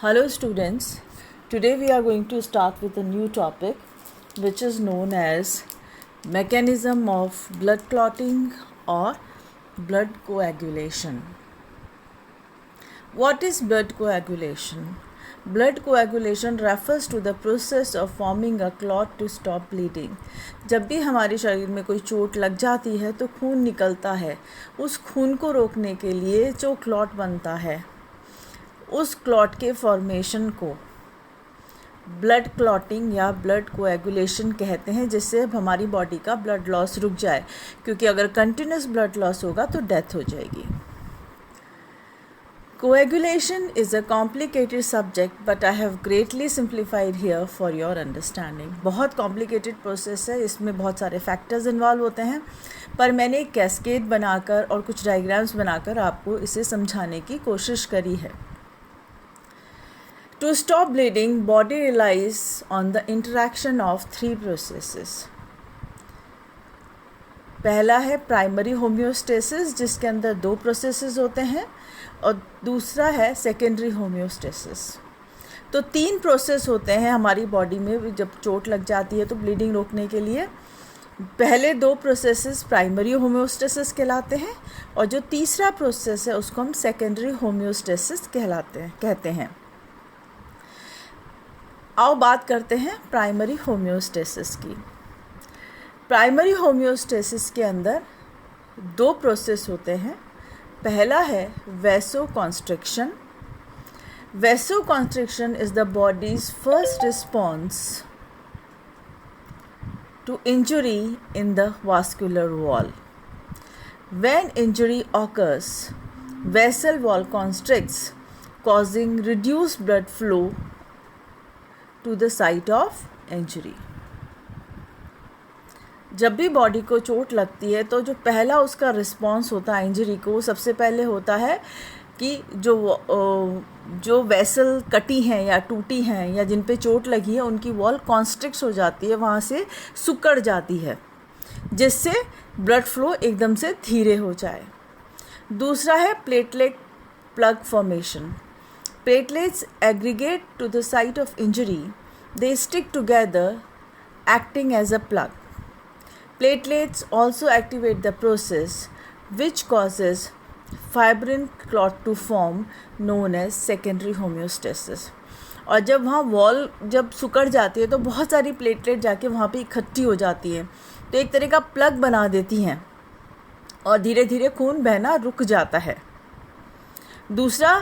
Hello students, today we are going to start with a new topic which is known as mechanism of blood clotting or blood coagulation. What is blood coagulation? Blood coagulation refers to the process of forming a clot to stop bleeding. जब भी हमारे शरीर में कोई चोट लग जाती है तो खून निकलता है. उस खून को रोकने के लिए जो क्लॉट बनता है उस क्लॉट के फॉर्मेशन को ब्लड क्लॉटिंग या ब्लड कोएगुलेशन कहते हैं, जिससे अब हमारी बॉडी का ब्लड लॉस रुक जाए, क्योंकि अगर कंटिन्यूस ब्लड लॉस होगा तो डेथ हो जाएगी. Coagulation is a complicated subject but I have greatly simplified here for your understanding. बहुत कॉम्प्लिकेटेड प्रोसेस है, इसमें बहुत सारे फैक्टर्स इन्वॉल्व होते हैं, पर मैंने एक कैस्केड बनाकर और कुछ डायग्राम्स बनाकर आपको इसे समझाने की कोशिश करी है. To stop bleeding, body relies on the interaction of three processes. पहला है प्राइमरी होम्योस्टेसिस, जिसके अंदर दो प्रोसेसेस होते हैं, और दूसरा है सेकेंडरी होम्योस्टेसिस. तो तीन प्रोसेस होते हैं हमारी बॉडी में जब चोट लग जाती है तो ब्लीडिंग रोकने के लिए. पहले दो प्रोसेसेस प्राइमरी होम्योस्टेसिस कहलाते हैं, और जो तीसरा प्रोसेस है उसको हम सेकेंडरी होम्योस्टेसिस कहते हैं. आओ बात करते हैं प्राइमरी होम्योस्टेसिस की. प्राइमरी होम्योस्टेसिस के अंदर दो प्रोसेस होते हैं. पहला है vasoconstriction. Vasoconstriction is the body's first response to injury in the vascular wall. When injury occurs, vessel wall constricts, causing reduced blood flow to the site of injury. जब भी body को चोट लगती है तो जो पहला उसका रिस्पॉन्स होता है इंजरी को, सबसे पहले होता है कि जो वेसल कटी हैं या टूटी हैं या जिन पे चोट लगी है उनकी वॉल कॉन्स्ट्रिक्ट हो जाती है, वहाँ से सिकुड़ जाती है, जिससे ब्लड फ्लो एकदम से धीरे हो जाए. दूसरा है platelet plug formation. Platelets aggregate to the site of injury. They stick together, acting as a plug. Platelets also activate the process which causes fibrin clot to form, known as secondary homeostasis. और जब वहाँ wall जब सिकुड़ जाती है तो बहुत सारी प्लेटलेट जाके वहाँ पे इकट्ठी हो जाती है, तो एक तरह का प्लग बना देती हैं और धीरे धीरे खून बहना रुक जाता है. दूसरा,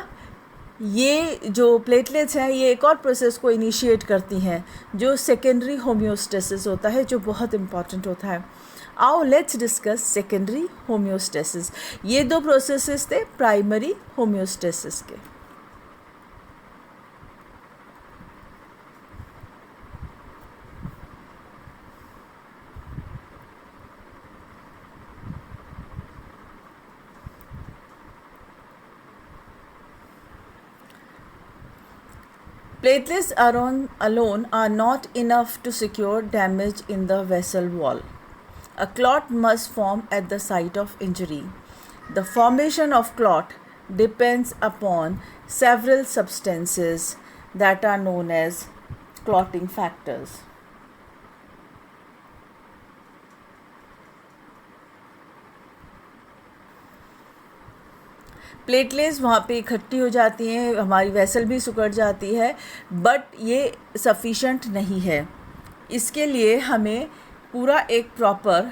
ये जो प्लेटलेट्स हैं ये एक और प्रोसेस को इनिशिएट करती हैं जो सेकेंडरी होम्योस्टेसिस होता है, जो बहुत इम्पॉर्टेंट होता है. आओ लेट्स डिस्कस सेकेंडरी होम्योस्टेसिस. ये दो प्रोसेसेस थे प्राइमरी होम्योस्टेसिस के. Platelets alone are not enough to secure damage in the vessel wall. A clot must form at the site of injury. The formation of clot depends upon several substances that are known as clotting factors. Platelets वहाँ पे इकट्ठी हो जाती हैं, हमारी vessel भी सिकुड़ जाती है, बट ये सफिशेंट नहीं है. इसके लिए हमें पूरा एक प्रॉपर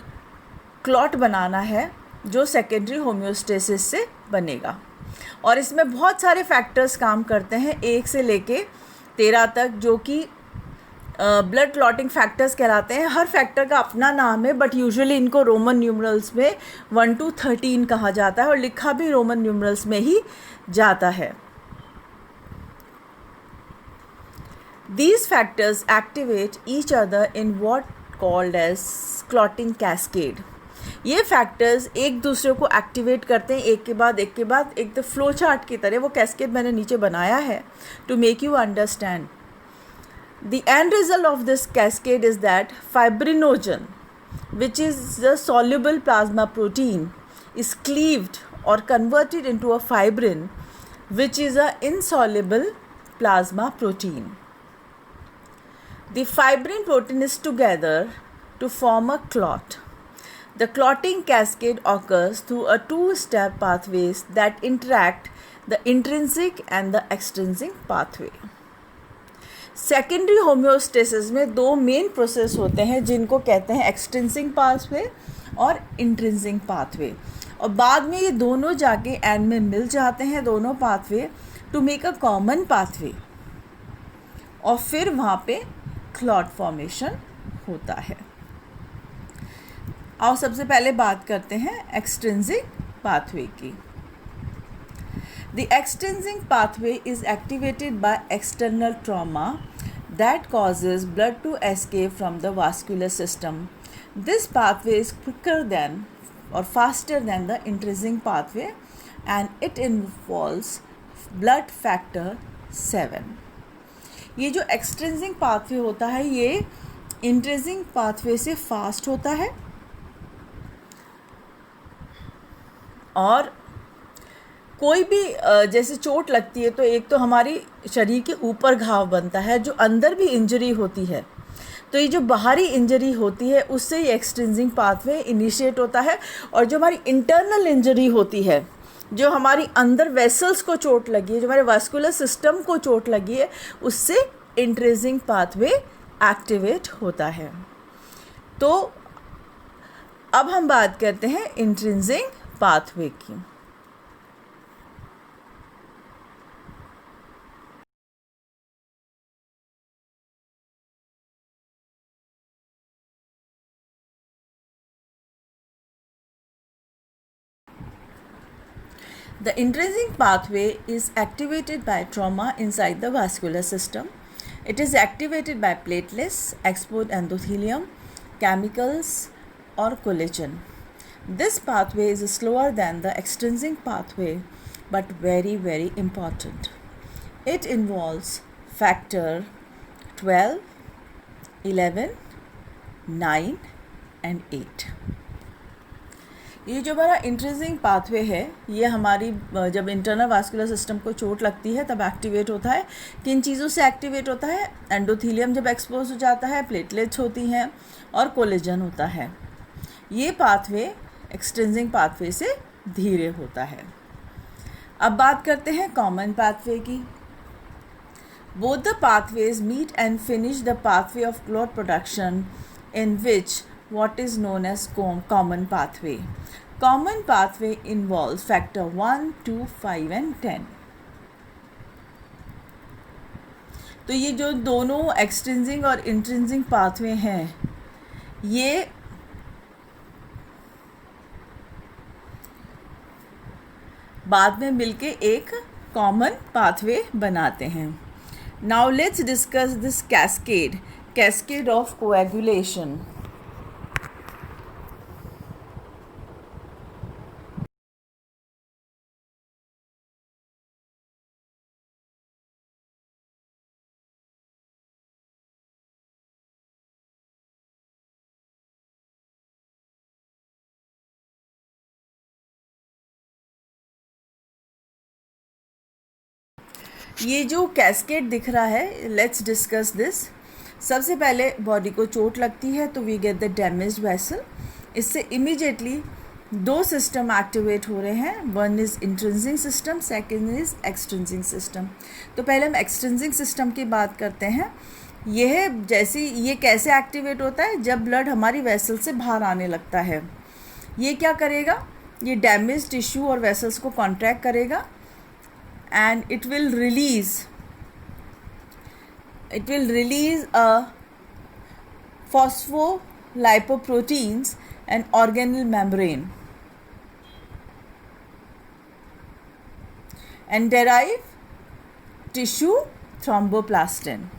क्लॉट बनाना है जो सेकेंडरी होम्योस्टेसिस से बनेगा. और इसमें बहुत सारे फैक्टर्स काम करते हैं, 1 से लेके 13 तक, जो कि ब्लड क्लॉटिंग फैक्टर्स कहलाते हैं. हर फैक्टर का अपना नाम है, बट यूजुअली इनको रोमन न्यूमरल्स में 1 to 13 कहा जाता है और लिखा भी रोमन न्यूमरल्स में ही जाता है. These factors activate each other in what called as clotting cascade. ये फैक्टर्स एक दूसरे को एक्टिवेट करते हैं एक के बाद एक तो फ्लो चार्ट की तरह. वो कैस्केड मैंने नीचे बनाया है to make you understand. The end result of this cascade is that fibrinogen, which is the soluble plasma protein, is cleaved or converted into a fibrin, which is a insoluble plasma protein. The fibrin protein is together to form a clot. The clotting cascade occurs through a two-step pathways that interact the intrinsic and the extrinsic pathway. Secondary homeostasis में दो main process होते हैं जिनको कहते हैं extrinsic pathway और intrinsic pathway, और बाद में ये दोनों जाके एंड में मिल जाते हैं दोनों pathway to make a common pathway, और फिर वहाँ पे क्लॉट फॉर्मेशन होता है. आओ सबसे पहले बात करते हैं एक्सट्रिंसिक पाथवे की. The extrinsic pathway is activated by external trauma that causes blood to escape from the vascular system. This pathway is quicker than or faster than the intrinsic pathway, and it involves blood factor 7. ये जो extrinsic pathway होता है ये intrinsic pathway से fast होता है, और कोई भी जैसे चोट लगती है तो एक तो हमारी शरीर के ऊपर घाव बनता है, जो अंदर भी इंजरी होती है, तो ये जो बाहरी इंजरी होती है उससे ये एक्सट्रिंसिक पाथवे इनिशिएट होता है, और जो हमारी इंटरनल इंजरी होती है, जो हमारी अंदर वेसल्स को चोट लगी है, जो हमारे वास्कुलर सिस्टम को चोट लगी है, उससे इंट्रिंसिक पाथवे एक्टिवेट होता है. तो अब हम बात करते हैं इंट्रिंसिक पाथवे की. The intrinsic pathway is activated by trauma inside the vascular system. It is activated by platelets, exposed endothelium, chemicals, or collagen. This pathway is slower than the extrinsic pathway, but very, very important. It involves factor 12, 11, 9, and 8. ये जो हमारा intrinsic pathway है ये हमारी जब internal vascular system को चोट लगती है तब एक्टिवेट होता है. किन चीज़ों से एक्टिवेट होता है? एंडोथीलियम जब एक्सपोज हो जाता है, प्लेटलेट्स होती हैं, और कोलेजन होता है. ये पाथवे एक्सट्रिंसिक पाथवे से धीरे होता है. अब बात करते हैं कॉमन पाथवे की. Both the pathways meet and finish the pathway of clot production in which what is known as common pathway. Common pathway involves factor 1, 2, 5 and 10. तो ये जो दोनों एक्सट्रिंसिक और इंट्रिंसिक पाथवे हैं ये बाद में मिलके एक कॉमन पाथवे बनाते हैं. Now let's discuss this cascade of coagulation. ये जो कैस्केड दिख रहा है, लेट्स डिस्कस दिस. सबसे पहले बॉडी को चोट लगती है तो we get the damaged vessel. इससे इमीडिएटली दो सिस्टम एक्टिवेट हो रहे हैं. One is intrinsic system, second is extrinsic system. तो पहले हम एक्सट्रिंसिक सिस्टम की बात करते हैं. यह जैसे ये कैसे एक्टिवेट होता है? जब ब्लड हमारी वेसल से बाहर आने लगता है, ये क्या करेगा? ये डैमेज टिश्यू और वेसल्स को कॉन्ट्रैक्ट करेगा and it will release phospholipoproteins and organelle membrane and derive tissue thromboplastin.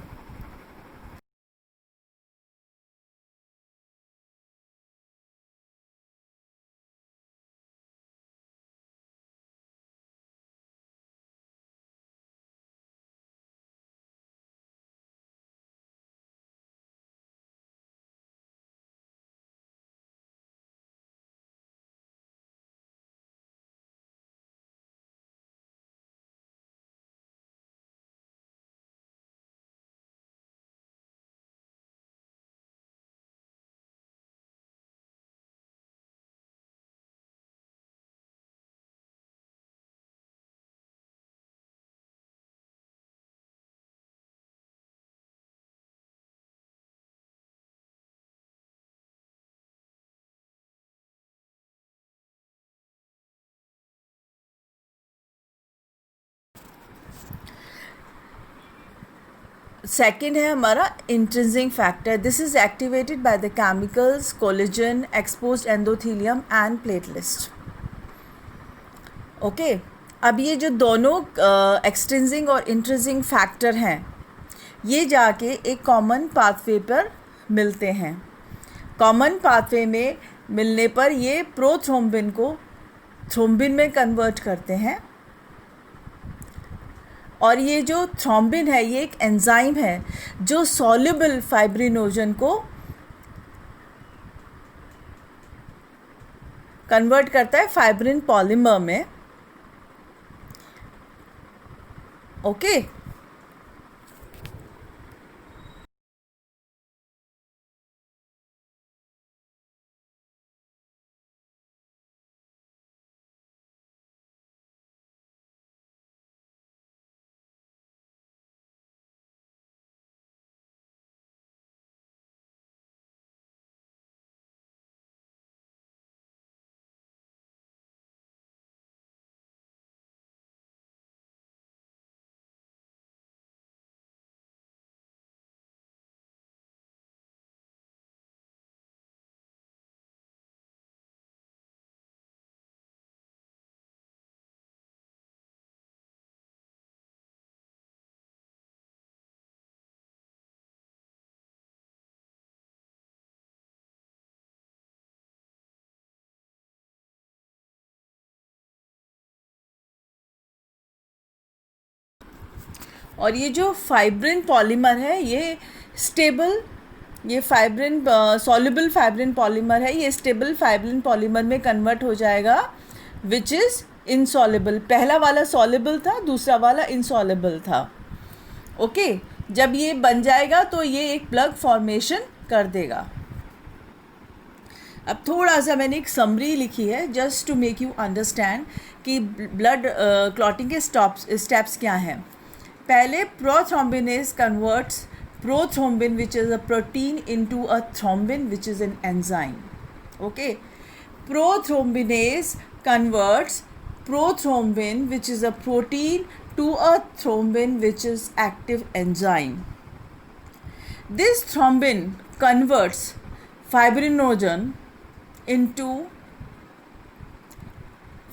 Second है हमारा intrinsic factor. This is activated by the chemicals collagen, exposed endothelium and platelets. Okay, अब ये जो दोनों extrinsic और इंट्रिंसिक फैक्टर हैं, ये जाके एक कॉमन पाथवे पर मिलते हैं. कॉमन पाथवे में मिलने पर ये प्रोथ्रोम्बिन को थ्रोम्बिन में कन्वर्ट करते हैं. और ये जो थ्रोम्बिन है ये एक एंजाइम है जो सॉल्युबल फाइब्रिनोजन को कन्वर्ट करता है फाइब्रिन पॉलीमर में. ओके, और ये जो फाइब्रिन पॉलीमर है ये स्टेबल, ये फाइब्रिन सॉल्युबल फाइब्रिन पॉलीमर है, ये स्टेबल फाइब्रिन पॉलीमर में कन्वर्ट हो जाएगा विच इज़ इनसॉल्युबल. पहला वाला सॉल्युबल था, दूसरा वाला इनसॉल्युबल था. ओके, जब ये बन जाएगा तो ये एक प्लग फॉर्मेशन कर देगा. अब थोड़ा सा मैंने एक समरी लिखी है just to make you understand कि ब्लड क्लॉटिंग के स्टेप्स क्या हैं. पहले prothrombinase converts prothrombin which is a protein into a thrombin which is an enzyme. Okay, prothrombinase converts prothrombin which is a protein to a thrombin which is active enzyme. This thrombin converts fibrinogen into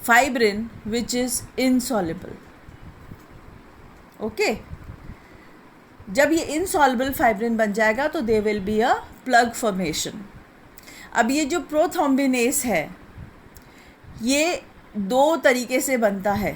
fibrin which is insoluble. Okay, जब ये insoluble fibrin बन जाएगा तो they will be a plug formation. अब ये जो प्रोथ्रोम्बिनेस है ये दो तरीके से बनता है.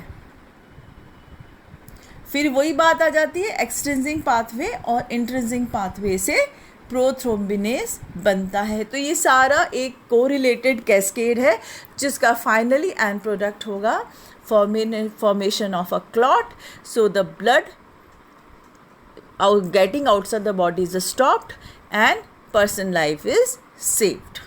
फिर वही बात आ जाती है, एक्सट्रिंसिक पाथवे और इंट्रिंसिक पाथवे से प्रोथ्रोम्बिनेस बनता है. तो ये सारा एक कोरिलेटेड कैस्केड है जिसका फाइनली एंड प्रोडक्ट होगा formation of a clot. So the blood getting outside the body is stopped and person life is saved.